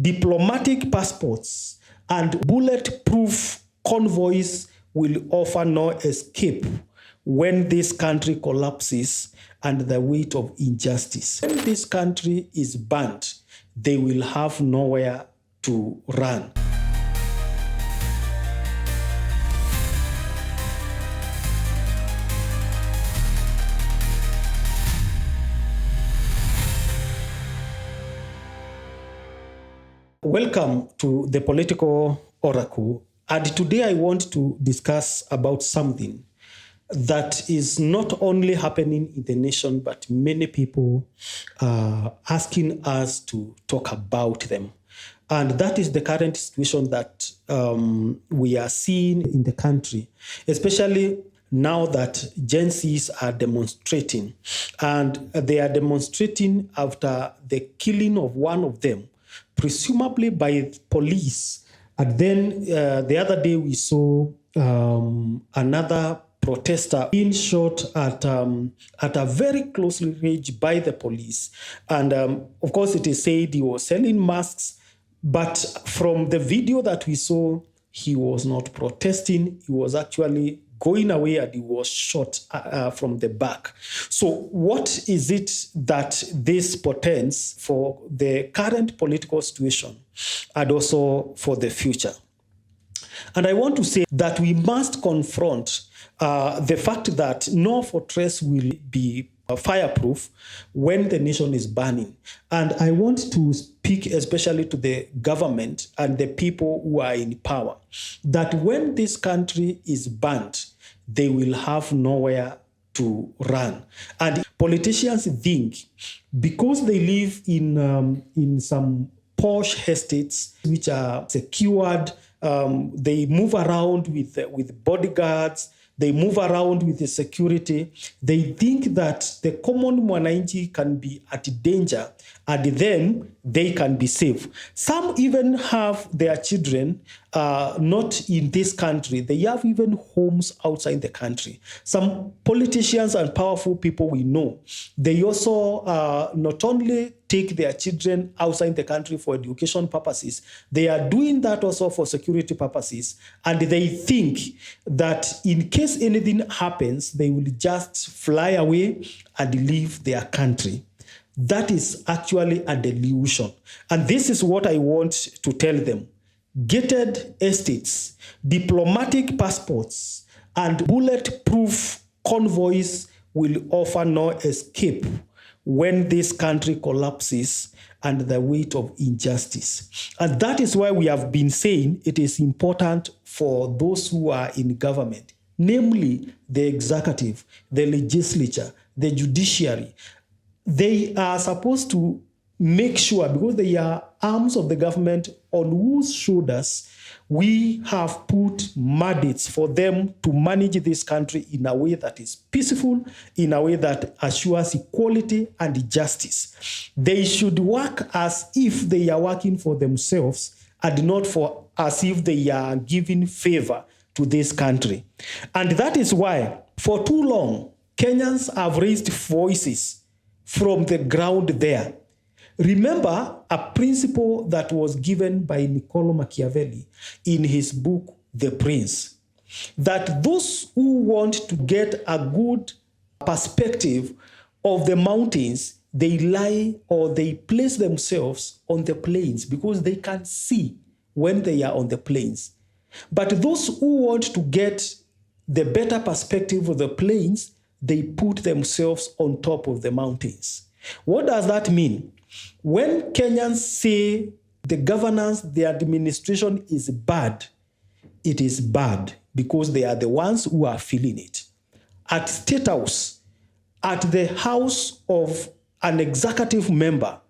diplomatic passports, and bulletproof convoys will offer no escape when this country collapses under the weight of injustice. When this country is burnt, they will have nowhere to run. Welcome to the Political Oracle, and today I want to discuss about something that is not only happening in the nation, but many people are asking us to talk about them. And that is the current situation that we are seeing in the country, especially now that Gen Zs are demonstrating. And they are demonstrating after the killing of one of them, presumably by police. And then the other day we saw another protester being shot at a very close range by the police. And of course it is said he was selling masks, but from the video that we saw, he was not protesting. He was actually going away and he was shot from the back. So what is it that this portends for the current political situation and also for the future? And I want to say that we must confront the fact that no fortress will be fireproof when the nation is burning. And I want to speak especially to the government and the people who are in power, that when this country is burnt, they will have nowhere to run. And politicians think because they live in some posh estates which are secured, they move around with bodyguards, they move around with the security. They think that the common mwananchi can be at danger and then they can be safe. Some even have their children not in this country. They have even homes outside the country. Some politicians and powerful people we know, they also not only take their children outside the country for education purposes, they are doing that also for security purposes. And they think that in case anything happens, they will just fly away and leave their country. That is actually a delusion. And this is what I want to tell them. Gated estates, diplomatic passports, and bulletproof convoys will offer no escape when this country collapses under the weight of injustice. And that is why we have been saying it is important for those who are in government, namely the executive, the legislature, the judiciary. They are supposed to make sure, because they are arms of the government on whose shoulders we have put mandates for them to manage this country in a way that is peaceful, in a way that assures equality and justice. They should work as if they are working for themselves and not for as if they are giving favor to this country. And that is why, for too long, Kenyans have raised voices from the ground there. Remember a principle that was given by Niccolo Machiavelli in his book, The Prince, that those who want to get a good perspective of the mountains, they lie or they place themselves on the plains because they can see when they are on the plains. But those who want to get the better perspective of the plains, they put themselves on top of the mountains. What does that mean? When Kenyans say the governance, the administration is bad, it is bad because they are the ones who are feeling it. At State House, at the house of an executive member,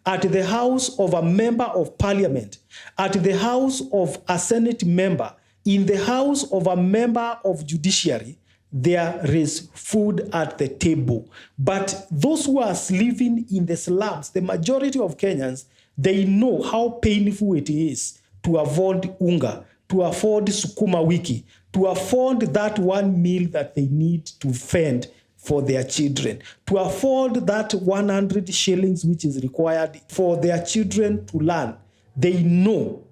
at the house of a member of parliament, at the house of a Senate member, in the house of a member of judiciary, there is food at the table. But those who are living in the slums, the majority of Kenyans, they know how painful it is to afford unga, to afford sukuma wiki, to afford that one meal that they need to fend for their children, to afford that 100 shillings which is required for their children to learn. They know.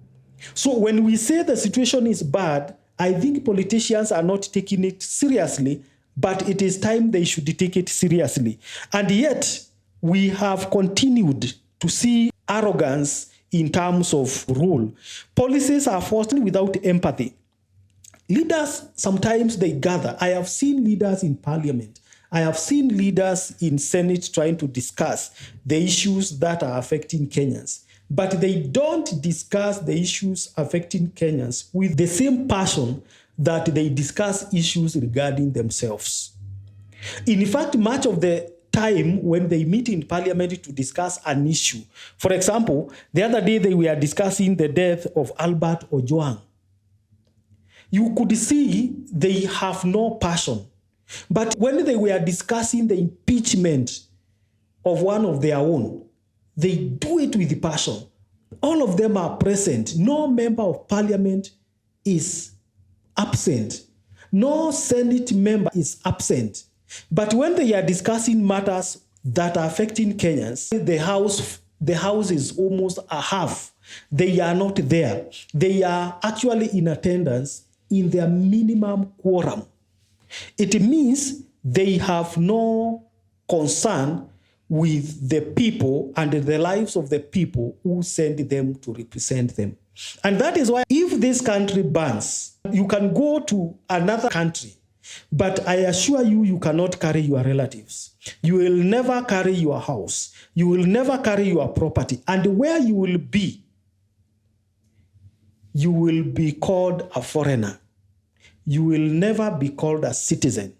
So when we say the situation is bad, I think politicians are not taking it seriously, but it is time they should take it seriously. And yet, we have continued to see arrogance in terms of rule. Policies are forced without empathy. Leaders, sometimes they gather. I have seen leaders in parliament. I have seen leaders in Senate trying to discuss the issues that are affecting Kenyans. But they don't discuss the issues affecting Kenyans with the same passion that they discuss issues regarding themselves. In fact, much of the time when they meet in parliament to discuss an issue, for example, the other day they were discussing the death of Albert Ojwang. You could see they have no passion. But when they were discussing the impeachment of one of their own, they do it with passion. All of them are present. No member of parliament is absent. No Senate member is absent. But when they are discussing matters that are affecting Kenyans, the house is almost a half. They are not there. They are actually in attendance in their minimum quorum. It means they have no concern with the people and the lives of the people who send them to represent them. And that is why if this country burns, you can go to another country, but I assure you, you cannot carry your relatives. You will never carry your house. You will never carry your property. And where you will be called a foreigner. You will never be called a citizen.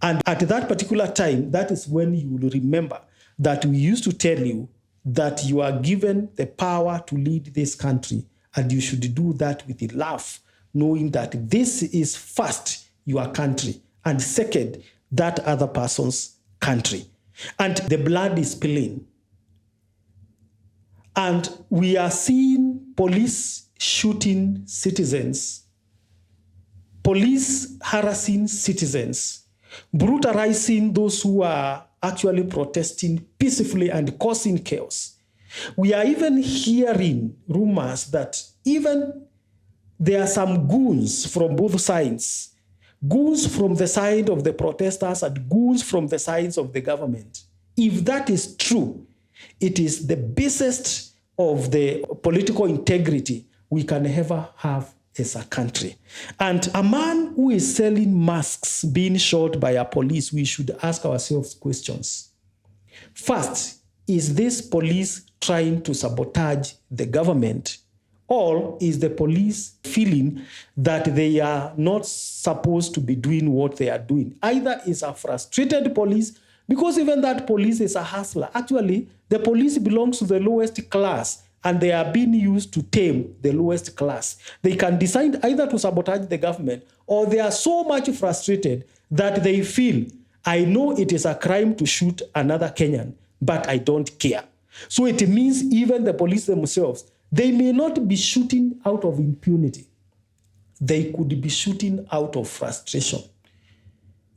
And at that particular time, that is when you will remember that we used to tell you that you are given the power to lead this country, and you should do that with love, knowing that this is first your country, and second, that other person's country. And the blood is spilling. And we are seeing police shooting citizens, police harassing citizens, brutalizing those who are actually protesting peacefully and causing chaos. We are even hearing rumors that even there are some goons from both sides, goons from the side of the protesters and goons from the sides of the government. If that is true, it is the basest of the political integrity we can ever have as a country. And a man who is selling masks being shot by a police, we should ask ourselves questions. First, is this police trying to sabotage the government? Or is the police feeling that they are not supposed to be doing what they are doing? Either is a frustrated police, because even that police is a hustler. Actually, the police belongs to the lowest class, and they are being used to tame the lowest class. They can decide either to sabotage the government, or they are so much frustrated that they feel, I know it is a crime to shoot another Kenyan, but I don't care. So it means even the police themselves, they may not be shooting out of impunity. They could be shooting out of frustration.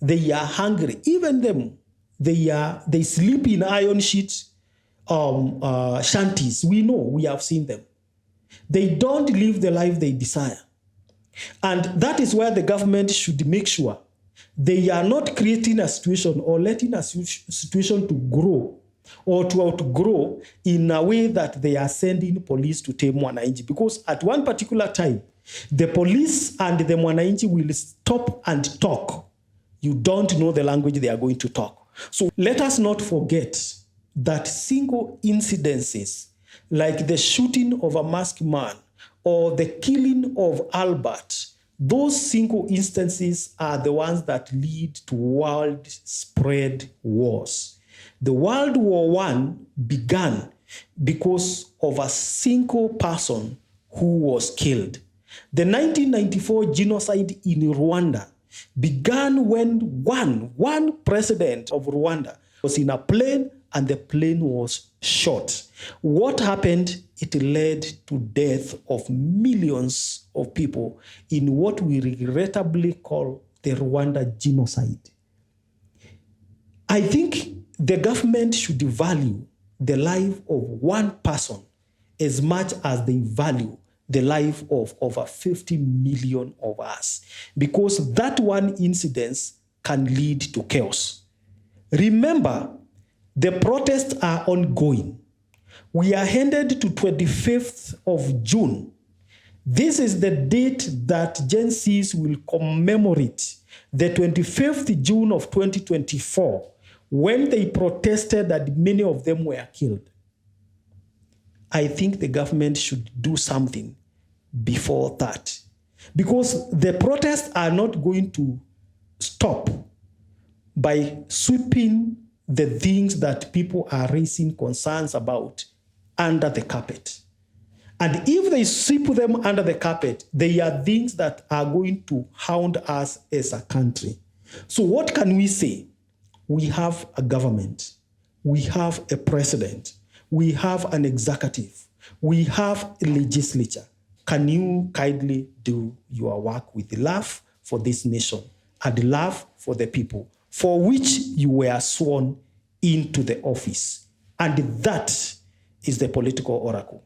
They are hungry. Even them, they sleep in iron sheets, shanties. We know, we have seen them. They don't live the life they desire. And that is where the government should make sure they are not creating a situation or letting a situation to grow or to outgrow in a way that they are sending police to tame Mwananchi. Because at one particular time, the police and the Mwananchi will stop and talk. You don't know the language they are going to talk. So let us not forget that single incidences like the shooting of a masked man or the killing of Albert, those single instances are the ones that lead to world-spread wars. The World War I began because of a single person who was killed. The 1994 genocide in Rwanda began when one president of Rwanda was in a plane and the plane was shot. What happened? It led to death of millions of people in what we regrettably call the Rwanda genocide. I think the government should value the life of one person as much as they value the life of over 50 million of us, because that one incident can lead to chaos. Remember, the protests are ongoing. We are headed to 25th of June. This is the date that Gen Zs will commemorate the 25th June of 2024, when they protested that many of them were killed. I think the government should do something before that, because the protests are not going to stop by sweeping the things that people are raising concerns about under the carpet. And if they sweep them under the carpet, they are things that are going to hound us as a country. So what can we say? We have a government. We have a president. We have an executive. We have a legislature. Can you kindly do your work with love for this nation and love for the people for which you were sworn into the office? And that is the political oracle.